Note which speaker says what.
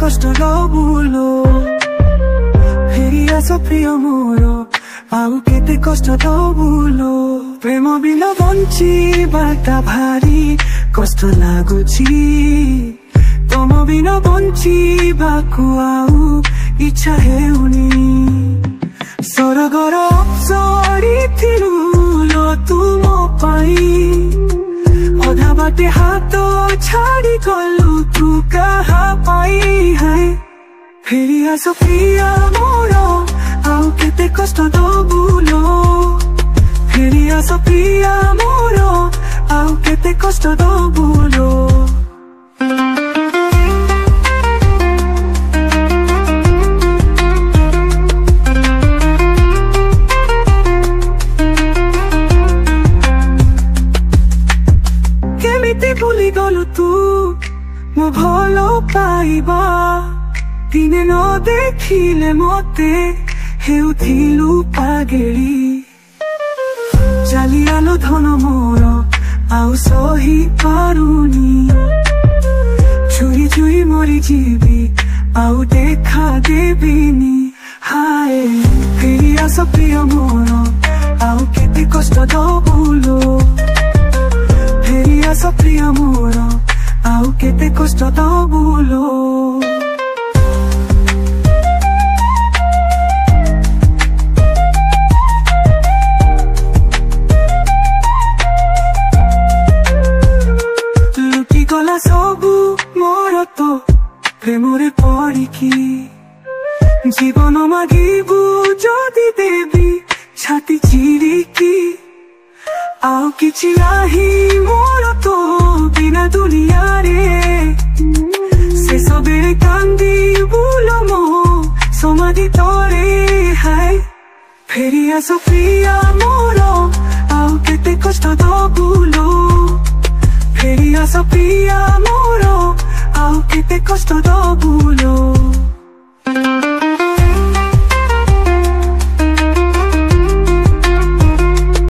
Speaker 1: কষ্ট দবুলো ফেরি আস প্রিয় মোর ଆଉ କେତେ କଷ୍ଟ ଦବୁଲୋ ପ୍ରେମ ବିନା ବଞ୍ଚିବାଟା ଭାରି କଷ୍ଟ ଲାଗୁଛି ତମ ବିନା ବଞ୍ଚିବାକୁ ଆଉ ଇଚ୍ଛା ହେଉନି ସରଗର ଅପ୍ସରିଥିଲୁ ଲୋ ତୁମ ପାଇଁ ଅଧା ବାଟେ ହାତ ଛାଡ଼ି ଗଲୁ ତୁ କାହା ପାଇଁ ଫେରି ଆସ ପ୍ରିୟା ମୋର ଆଉ କେତେ କଷ୍ଟ ଦବୁଲୋ ଫେରି ଆସ ପ୍ରିୟା ମୋର ଆଉ କେତେ କଷ୍ଟ ଦବୁଲୋ କେମିତି ଭୁଲି ଗଲୁ ତୁ ମୋ ଭଲ ପାଇବା ଦିନେ ନ ଦେଖିଲେ ମତେ ହେଉଥିଲୁ ପାଗେଳି ଚାଲିଆଲୋ ଧନ ମୋର ଆଉ ସହି ପାରୁନି ଛୁଇ ଛୁଇ ମରିଯିବି ଆଉ ଦେଖା ଦେବିନି ହାୟ ଫେରି ଆସ ପ୍ରିୟ ମୋର ଆଉ କେତେ କଷ୍ଟ ଦବୁଲୋ ଫେରି ଆସ ପ୍ରିୟ ମୋର ଆଉ କେତେ କଷ୍ଟ ଦବୁଲୋ ଗଲା ସବୁ ମୋର ତ ପ୍ରେମରେ ପଡ଼ିକି ଜୀବନ ମାଗିବୁ ଯଦି ଦେବି ଛାତି ଚିରିକି ଆଉ କିଛି ନାହିଁ ମୋର ତ ବିନା ଦୁନିଆରେ ଶେଷବେଳେ କାନ୍ଦିବୁ ଲୋ ମୋ ସମାଧି ତଳେ ହାୟ ଫେରି ଆସ ପ୍ରିୟା ମୋର ଆଉ କେତେ କଷ୍ଟ ଦବୁଲୋ ଫେରି ଆସ ପ୍ରିୟା ମୋର ଆଉ କେତେ କଷ୍ଟ ଦବୁଲୋ।